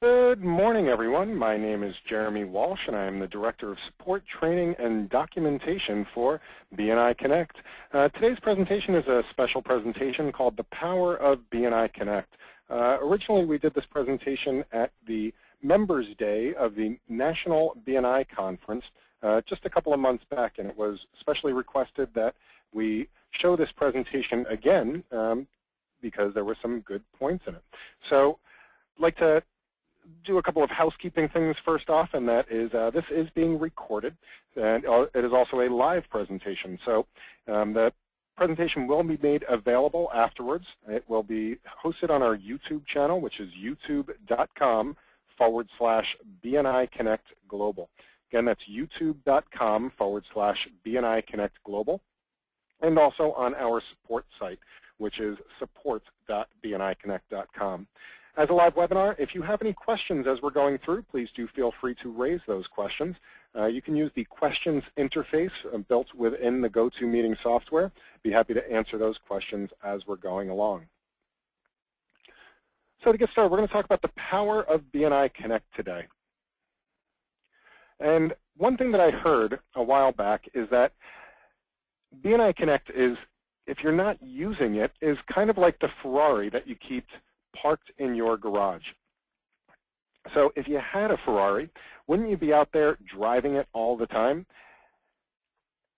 Good morning, everyone. My name is Jeremy Walsh, and I am the Director of Support, Training, and Documentation for BNI Connect. Today's presentation is a special presentation called the Power of BNI Connect. Originally, we did this presentation at the Members Day of the National BNI Conference just a couple of months back, and it was specially requested that we show this presentation again because there were some good points in it. So I'd like to do a couple of housekeeping things first off, and that is this is being recorded, and it is also a live presentation. So the presentation will be made available afterwards. It will be hosted on our YouTube channel, which is youtube.com/BNI Connect Global. Again, that's youtube.com/BNI Connect Global, and also on our support site, which is support.bniconnect.com. As a live webinar, if you have any questions as we're going through, please do feel free to raise those questions. You can use the questions interface built within the GoToMeeting software. Be happy to answer those questions as we're going along. So to get started, we're going to talk about the power of BNI Connect today. And one thing that I heard a while back is that BNI Connect is, if you're not using it, is kind of like the Ferrari that you keep parked in your garage. So if you had a Ferrari, wouldn't you be out there driving it all the time?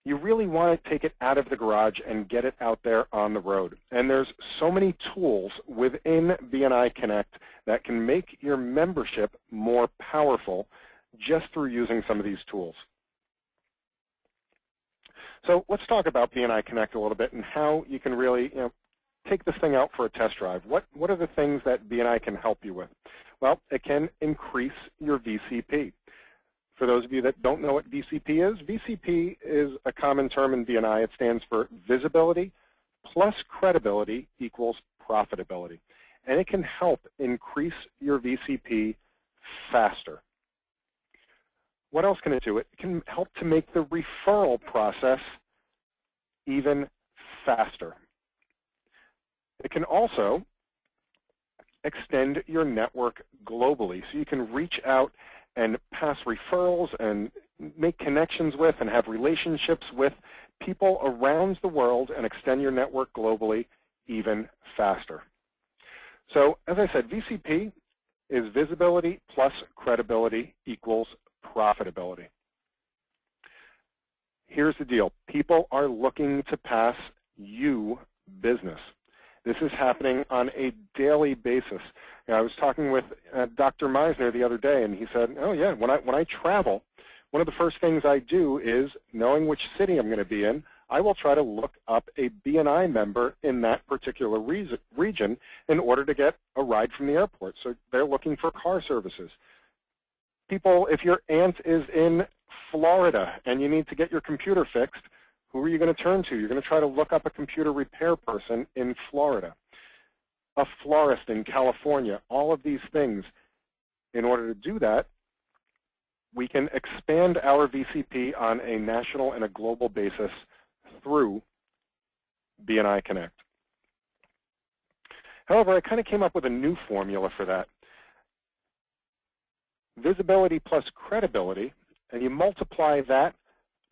You really want to take it out of the garage and get it out there on the road. And there's so many tools within BNI Connect that can make your membership more powerful just through using some of these tools. So let's talk about BNI Connect a little bit and how you can really, take this thing out for a test drive. What are the things that BNI can help you with? Well, it can increase your VCP. For those of you that don't know what VCP is a common term in BNI. It stands for visibility plus credibility equals profitability. And it can help increase your VCP faster. What else can it do? It can help to make the referral process even faster. It can also extend your network globally, so you can reach out and pass referrals and make connections with and have relationships with people around the world and extend your network globally even faster. So as I said, VCP is visibility plus credibility equals profitability. Here's the deal. People are looking to pass you business. This is happening on a daily basis. I was talking with Dr. Meisner the other day, and he said, oh yeah, when I travel, one of the first things I do is, knowing which city I'm going to be in, I will try to look up a BNI member in that particular region in order to get a ride from the airport. So they're looking for car services. People, if your aunt is in Florida and you need to get your computer fixed, who are you going to turn to? You're going to try to look up a computer repair person in Florida, a florist in California, all of these things. In order to do that, we can expand our VCP on a national and a global basis through BNI Connect. However, I kind of came up with a new formula for that. Visibility plus credibility, and you multiply that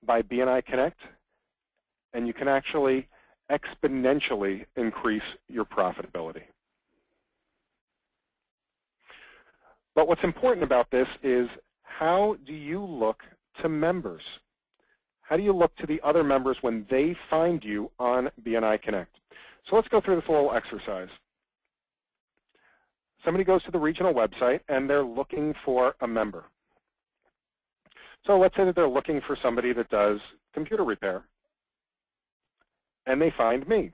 by BNI Connect, and you can actually exponentially increase your profitability. But what's important about this is, how do you look to members? How do you look to the other members when they find you on BNI Connect? So let's go through this little exercise. Somebody goes to the regional website and they're looking for a member. So let's say that they're looking for somebody that does computer repair, and they find me.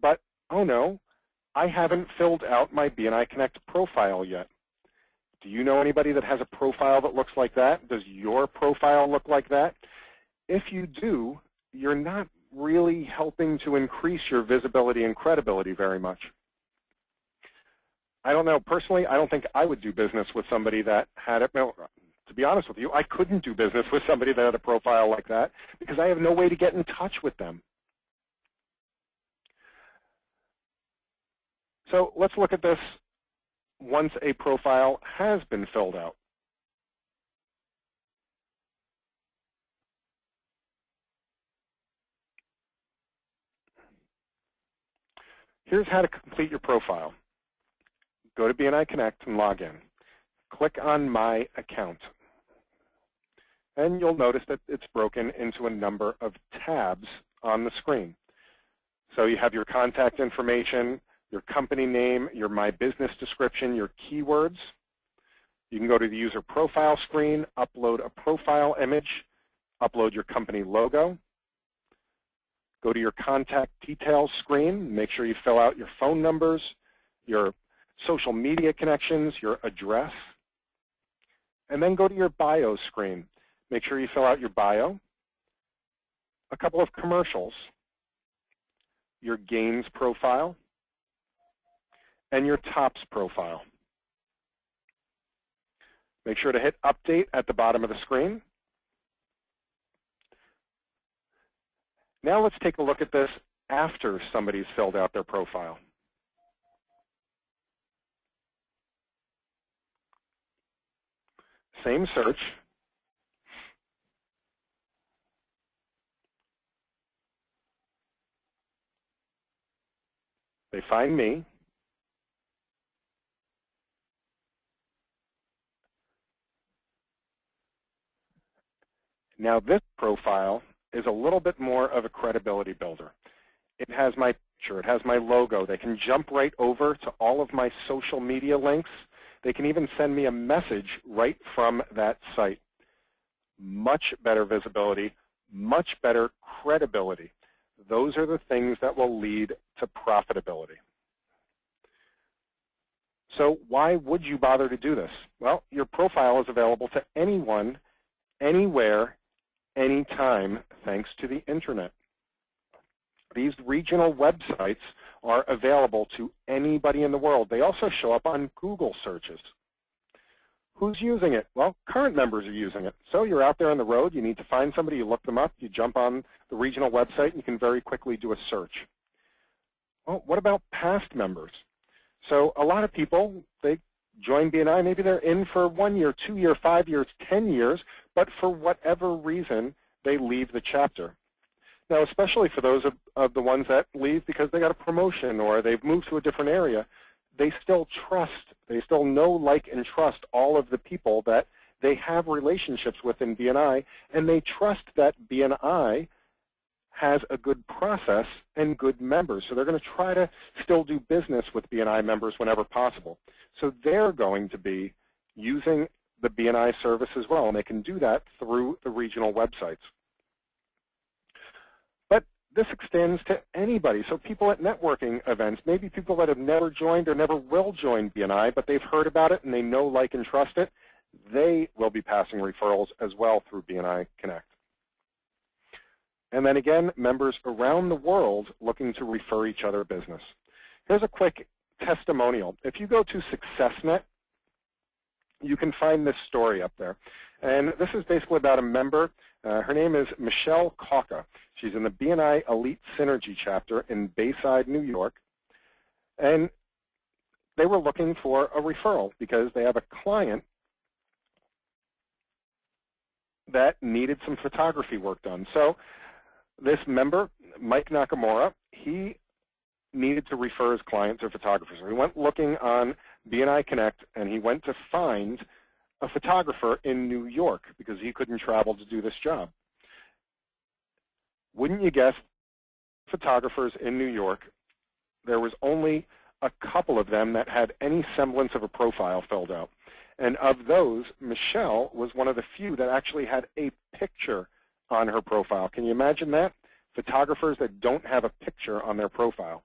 But, oh no, I haven't filled out my BNI Connect profile yet. Do you know anybody that has a profile that looks like that? Does your profile look like that? If you do, you're not really helping to increase your visibility and credibility very much. I don't know. Personally, I don't think I would do business with somebody that had it. No, to be honest with you, I couldn't do business with somebody that had a profile like that because I have no way to get in touch with them. So let's look at this once a profile has been filled out? Here's how to complete your profile. Go to BNI Connect and log in. Click on My Account. And you'll notice that it's broken into a number of tabs on the screen. So you have your contact information, your company name, your My Business description, your keywords. You can go to the user profile screen, upload a profile image, upload your company logo. Go to your contact details screen, make sure you fill out your phone numbers, your social media connections, your address. And then go to your bio screen. Make sure you fill out your bio, a couple of commercials, your gains profile, and your tops profile. Make sure to hit update at the bottom of the screen. Now let's take a look at this after somebody's filled out their profile. Same search. They find me. Now this profile is a little bit more of a credibility builder. It has my picture, it has my logo. They can jump right over to all of my social media links. They can even send me a message right from that site. Much better visibility, much better credibility. Those are the things that will lead to profitability. So why would you bother to do this? Well, your profile is available to anyone, anywhere, anytime, thanks to the internet. These regional websites are available to anybody in the world. They also show up on Google searches. Who's using it? Well, current members are using it. So you're out there on the road, you need to find somebody, you look them up, you jump on the regional website, and you can very quickly do a search. Well, what about past members? So a lot of people, they join BNI, maybe they're in for 1 year, 2 years, 5 years, 10 years, but for whatever reason, they leave the chapter. Now, especially for those of the ones that leave because they got a promotion or they've moved to a different area, they still trust, they still know, like, and trust all of the people that they have relationships with in BNI, and they trust that BNI has a good process and good members. So they're going to try to still do business with BNI members whenever possible. So they're going to be using the BNI service as well, and they can do that through the regional websites. But this extends to anybody. So people at networking events, maybe people that have never joined or never will join BNI, but they've heard about it and they know, like, and trust it, they will be passing referrals as well through BNI Connect. And then again, members around the world looking to refer each other business. Here's a quick testimonial. If you go to SuccessNet, you can find this story up there. And this is basically about a member. Her name is Michelle Kauka. She's in the BNI Elite Synergy chapter in Bayside, New York. And they were looking for a referral because they have a client that needed some photography work done. So this member, Mike Nakamura, he needed to refer his client to photographers. So he went looking on BNI Connect, and he went to find a photographer in New York because he couldn't travel to do this job. Wouldn't you guess, photographers in New York, there was only a couple of them that had any semblance of a profile filled out. And of those, Michelle was one of the few that actually had a picture on her profile. Can you imagine that? Photographers that don't have a picture on their profile.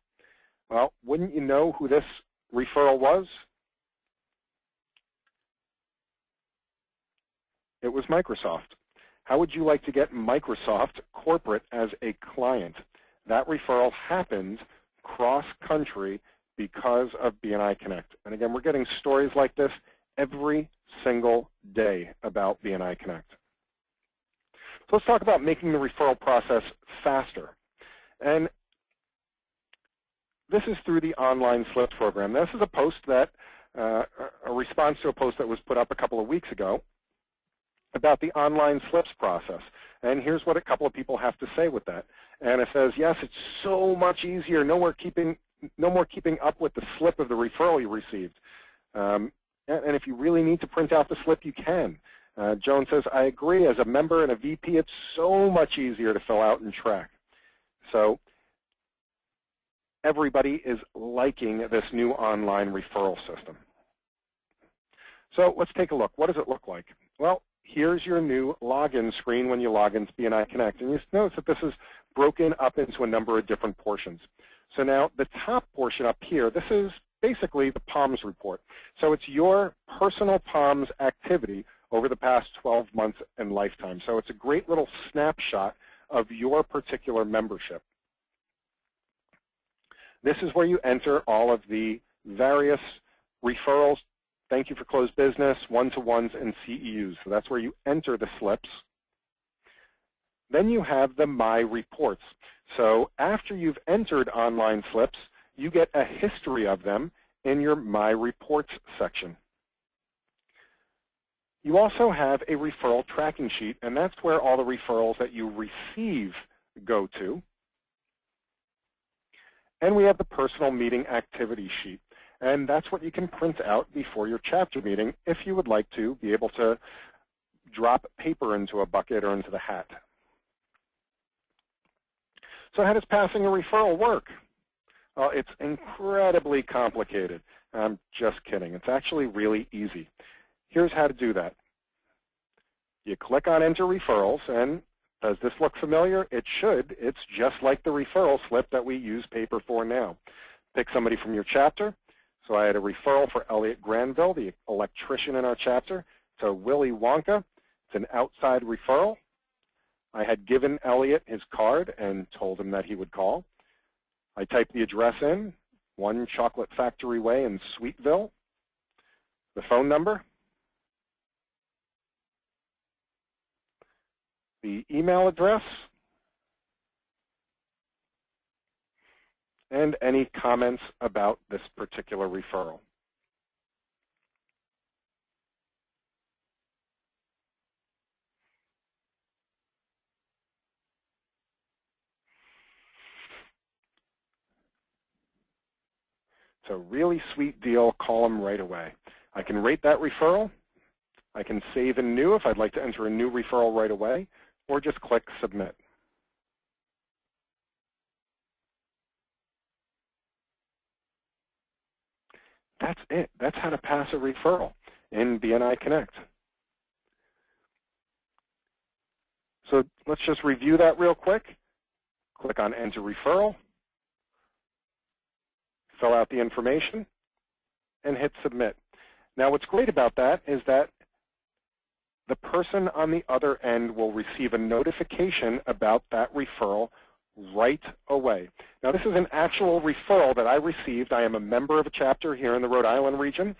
Well, wouldn't you know who this referral was? It was Microsoft. How would you like to get Microsoft corporate as a client? That referral happened cross-country because of BNI Connect. And again, we're getting stories like this every single day about BNI Connect. So let's talk about making the referral process faster. And this is through the online slips program. This is a post that a response to a post that was put up a couple of weeks ago about the online slips process. And here's what a couple of people have to say with that. And it says, yes, it's so much easier. No more keeping up with the slip of the referral you received. And if you really need to print out the slip, you can. Joan says, I agree. As a member and a VP, it's so much easier to fill out and track. So everybody is liking this new online referral system. So let's take a look. What does it look like? Well, here's your new login screen when you log into BNI Connect. And you notice that this is broken up into a number of different portions. So now the top portion up here, this is basically the POMS report. So it's your personal POMS activity over the past 12 months and lifetime. So it's a great little snapshot of your particular membership. This is where you enter all of the various referrals, thank you for closed business, one-to-ones, and CEUs. So that's where you enter the slips. Then you have the My Reports. So after you've entered online slips, you get a history of them in your My Reports section. You also have a referral tracking sheet, and that's where all the referrals that you receive go to. And we have the personal meeting activity sheet, and that's what you can print out before your chapter meeting if you would like to be able to drop paper into a bucket or into the hat. So how does passing a referral work? Well, it's incredibly complicated. I'm just kidding. It's actually really easy. Here's how to do that. You click on Enter Referrals, and does this look familiar? It should. It's just like the referral slip that we use paper for now. Pick somebody from your chapter. So I had a referral for Elliot Granville, the electrician in our chapter, to Willy Wonka. It's an outside referral. I had given Elliot his card and told him that he would call. I typed the address in, 1 Chocolate Factory Way in Sweetville, the phone number, the email address, and any comments about this particular referral. So really sweet deal, call them right away. I can rate that referral. I can save in new if I'd like to enter a new referral right away, or just click Submit. That's it. That's how to pass a referral in BNI Connect. So let's just review that real quick. Click on Enter Referral, fill out the information, and hit Submit. Now what's great about that is that the person on the other end will receive a notification about that referral right away. Now this is an actual referral that I received. I am a member of a chapter here in the Rhode Island region,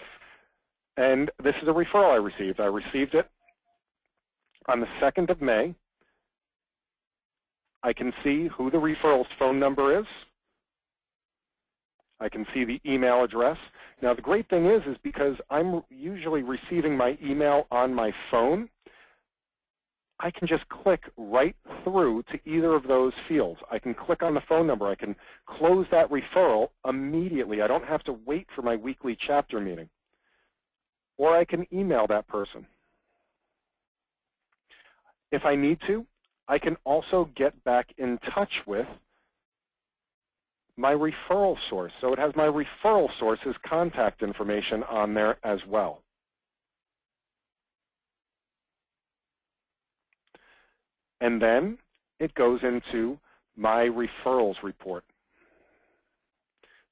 and this is a referral I received. I received it on the 2nd of May. I can see who the referral's phone number is. I can see the email address. Now the great thing is because I'm usually receiving my email on my phone, I can just click right through to either of those fields. I can click on the phone number. I can close that referral immediately. I don't have to wait for my weekly chapter meeting. Or I can email that person. If I need to, I can also get back in touch with my referral source. So it has my referral source's contact information on there as well. And then it goes into My Referrals report.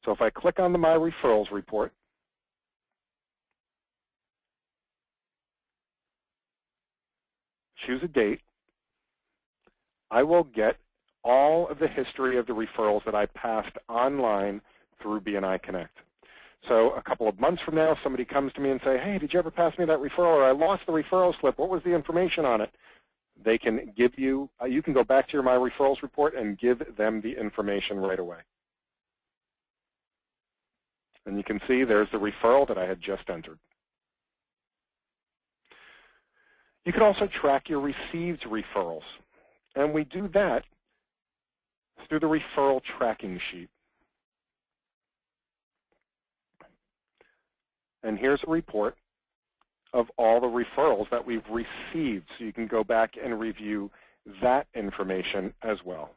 So if I click on the My Referrals report, choose a date, I will get all of the history of the referrals that I passed online through BNI Connect. So a couple of months from now, somebody comes to me and say, hey, did you ever pass me that referral? Or I lost the referral slip. What was the information on it? They can give you, you can go back to your My Referrals report and give them the information right away. And you can see there's the referral that I had just entered. You can also track your received referrals. And we do that through the referral tracking sheet. And here's a report of all the referrals that we've received. So you can go back and review that information as well.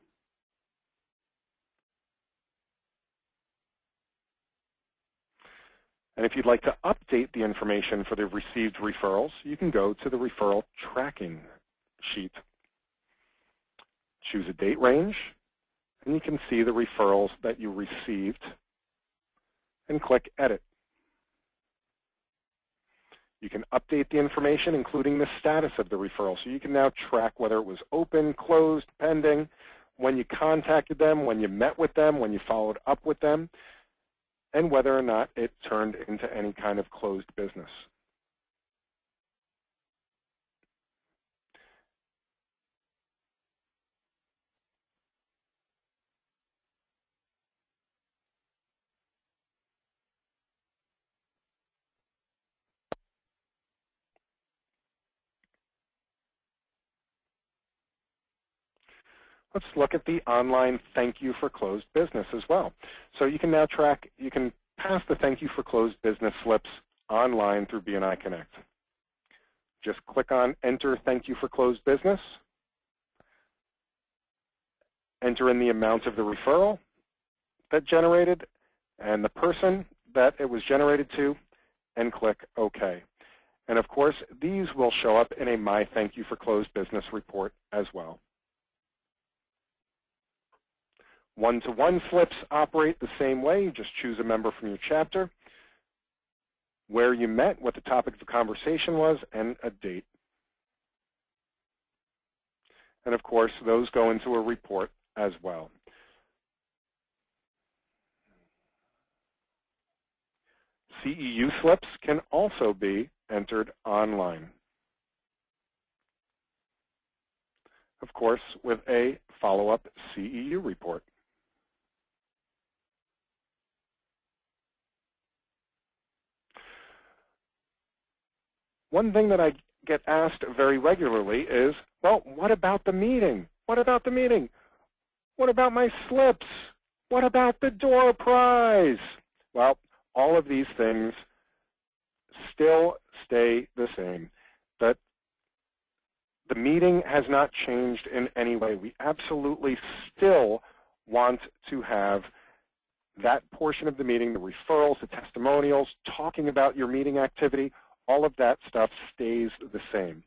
And if you'd like to update the information for the received referrals, you can go to the referral tracking sheet. Choose a date range, and you can see the referrals that you received, and click Edit. You can update the information, including the status of the referral. So you can now track whether it was open, closed, pending, when you contacted them, when you met with them, when you followed up with them, and whether or not it turned into any kind of closed business. Let's look at the online thank you for closed business as well. So you can now track, you can pass the thank you for closed business slips online through BNI Connect. Just click on Enter Thank You for Closed Business, enter in the amount of the referral that generated and the person that it was generated to, and click OK. And of course, these will show up in a My Thank You for Closed Business report as well. One-to-one slips operate the same way. You just choose a member from your chapter, where you met, what the topic of the conversation was, and a date. And of course, those go into a report as well. CEU slips can also be entered online. Of course, with a follow-up CEU report. One thing that I get asked very regularly is, well, what about the meeting? What about the meeting? What about my slips? What about the door prize? Well, all of these things still stay the same. But the meeting has not changed in any way. We absolutely still want to have that portion of the meeting, the referrals, the testimonials, talking about your meeting activity. All of that stuff stays the same.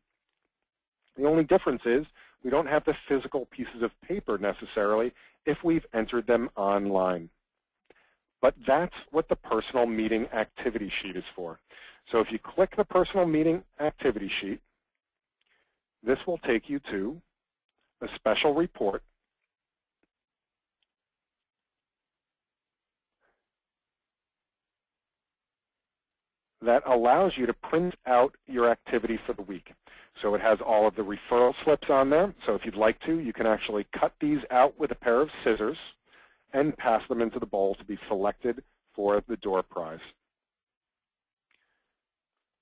The only difference is we don't have the physical pieces of paper necessarily if we've entered them online. But that's what the personal meeting activity sheet is for. So if you click the personal meeting activity sheet, this will take you to a special report that allows you to print out your activity for the week. So it has all of the referral slips on there. So if you'd like to, you can actually cut these out with a pair of scissors and pass them into the bowl to be selected for the door prize.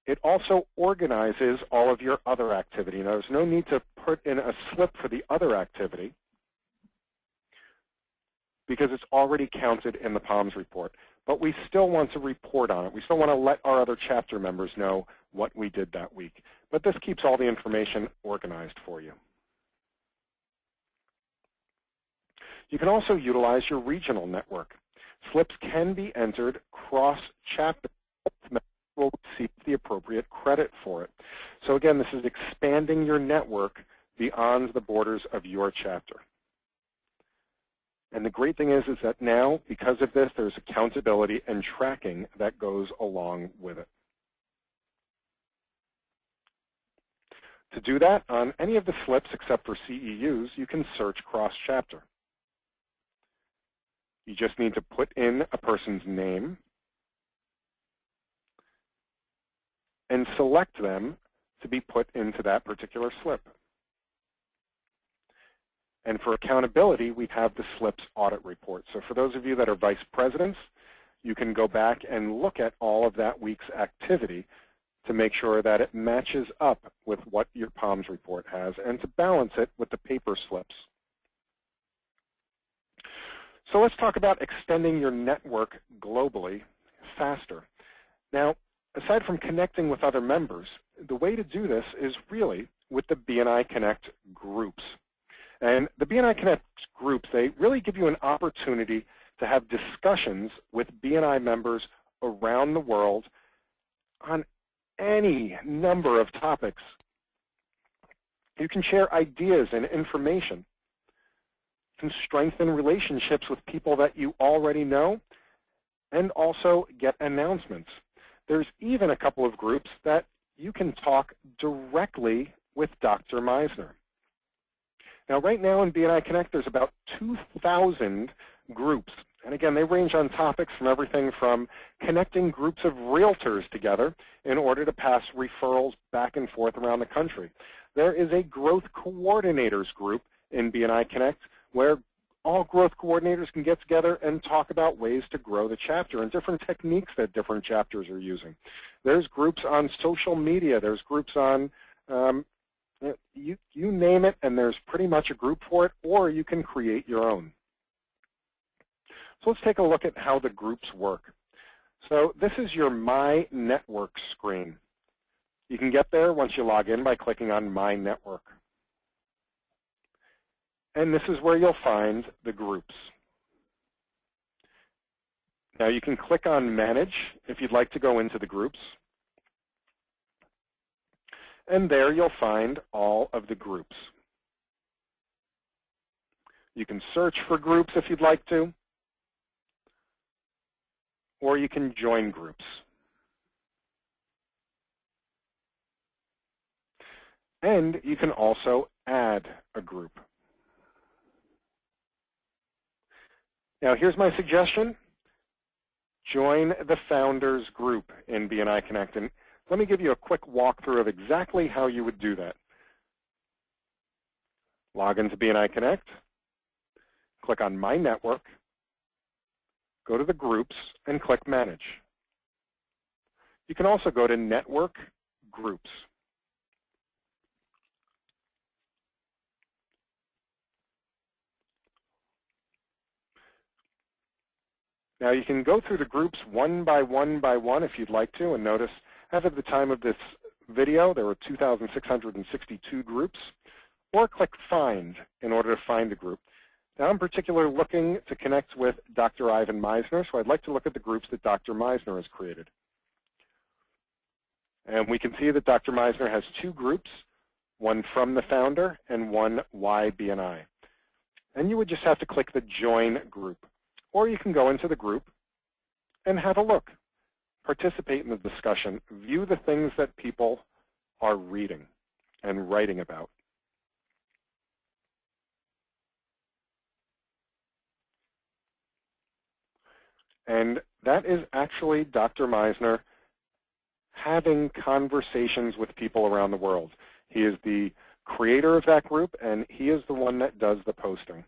It also organizes all of your other activity. Now, there's no need to put in a slip for the other activity because it's already counted in the POMS report. But we still want to report on it. We still want to let our other chapter members know what we did that week. But this keeps all the information organized for you. You can also utilize your regional network. Slips can be entered cross-chapter. Will receive the appropriate credit for it. So again, this is expanding your network beyond the borders of your chapter. And the great thing is that now, because of this, there's accountability and tracking that goes along with it. To do that, on any of the slips except for CEUs, you can search cross-chapter. You just need to put in a person's name and select them to be put into that particular slip. And for accountability, we have the SLIPS audit report. So for those of you that are vice presidents, you can go back and look at all of that week's activity to make sure that it matches up with what your POMS report has and to balance it with the paper slips. So let's talk about extending your network globally faster. Now, aside from connecting with other members, the way to do this is really with the BNI Connect groups. And the BNI Connect groups, they really give you an opportunity to have discussions with BNI members around the world on any number of topics. You can share ideas and information. You can strengthen relationships with people that you already know and also get announcements. There's even a couple of groups that you can talk directly with Dr. Meisner. Now, right now in BNI Connect, there's about 2,000 groups. And again, they range on topics from everything from connecting groups of realtors together in order to pass referrals back and forth around the country. There is a growth coordinators group in BNI Connect where all growth coordinators can get together and talk about ways to grow the chapter and different techniques that different chapters are using. There's groups on social media. There's groups on, you name it, and there's pretty much a group for it, or you can create your own. So let's take a look at how the groups work. So this is your My Network screen. You can get there once you log in by clicking on My Network. And this is where you'll find the groups. Now you can click on Manage if you'd like to go into the groups. And there you'll find all of the groups. You can search for groups if you'd like to, or you can join groups. And you can also add a group. Now here's my suggestion. Join the Founders group in BNI Connect. And let me give you a quick walkthrough of exactly how you would do that. Log into BNI Connect, click on My Network, go to the groups, and click Manage. You can also go to Network Groups. Now you can go through the groups one by one if you'd like to, and notice as of the time of this video there were 2,662 groups, or click Find in order to find a group. Now I'm particularly looking to connect with Dr. Ivan Meisner, so I'd like to look at the groups that Dr. Meisner has created. And we can see that Dr. Meisner has two groups, one from the founder and one Why BNI. And you would just have to click the Join Group. Or you can go into the group and have a look, participate in the discussion, view the things that people are reading and writing about. And that is actually Dr. Meisner having conversations with people around the world. He is the creator of that group, and he is the one that does the posting.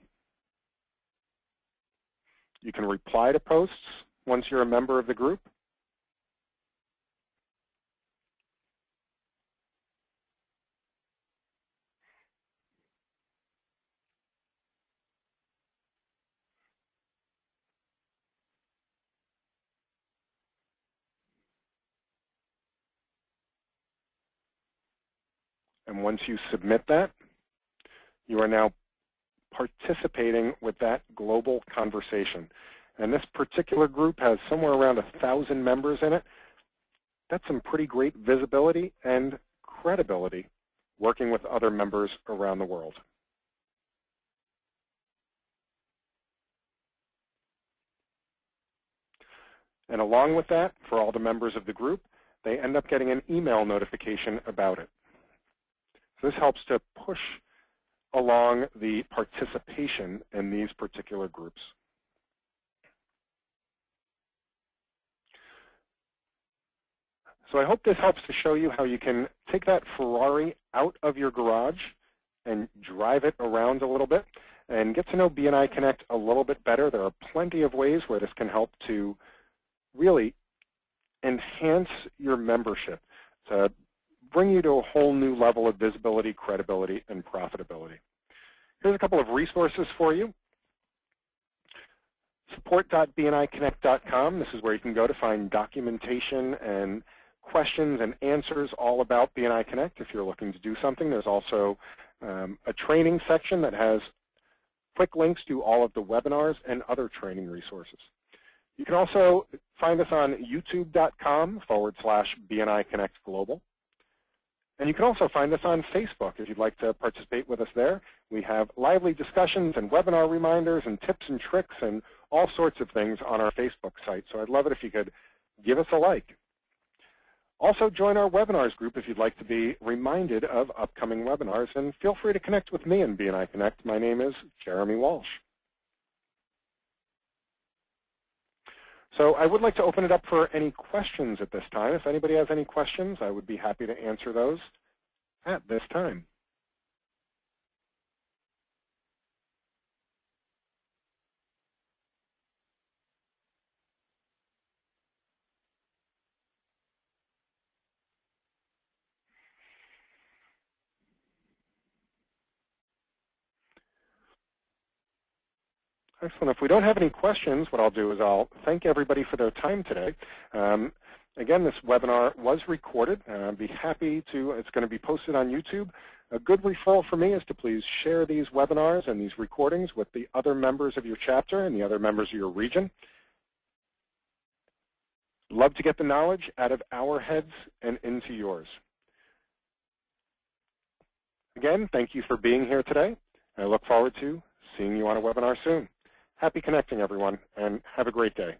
You can reply to posts once you're a member of the group. And once you submit that, you are now participating with that global conversation. And this particular group has somewhere around 1,000 members in it. That's some pretty great visibility and credibility working with other members around the world. And along with that, for all the members of the group, they end up getting an email notification about it. So this helps to push along the participation in these particular groups. So I hope this helps to show you how you can take that Ferrari out of your garage and drive it around a little bit and get to know BNI Connect a little bit better. There are plenty of ways where this can help to really enhance your membership to bring you to a whole new level of visibility, credibility, and profitability. Here's a couple of resources for you. Support.bniconnect.com. This is where you can go to find documentation and questions and answers all about BNI Connect if you're looking to do something. There's also a training section that has quick links to all of the webinars and other training resources. You can also find us on youtube.com/BNI Connect Global. And you can also find us on Facebook if you'd like to participate with us there. We have lively discussions and webinar reminders and tips and tricks and all sorts of things on our Facebook site. So I'd love it if you could give us a like. Also join our webinars group if you'd like to be reminded of upcoming webinars. And feel free to connect with me in BNI Connect. My name is Jeremy Walsh. So I would like to open it up for any questions at this time. If anybody has any questions, I would be happy to answer those at this time. Excellent. If we don't have any questions, what I'll do is I'll thank everybody for their time today. Again, this webinar was recorded. I'd be happy to, it's going to be posted on YouTube. A good referral for me is to please share these webinars and these recordings with the other members of your chapter and the other members of your region. Love to get the knowledge out of our heads and into yours. Again, thank you for being here today. I look forward to seeing you on a webinar soon. Happy connecting, everyone, and have a great day.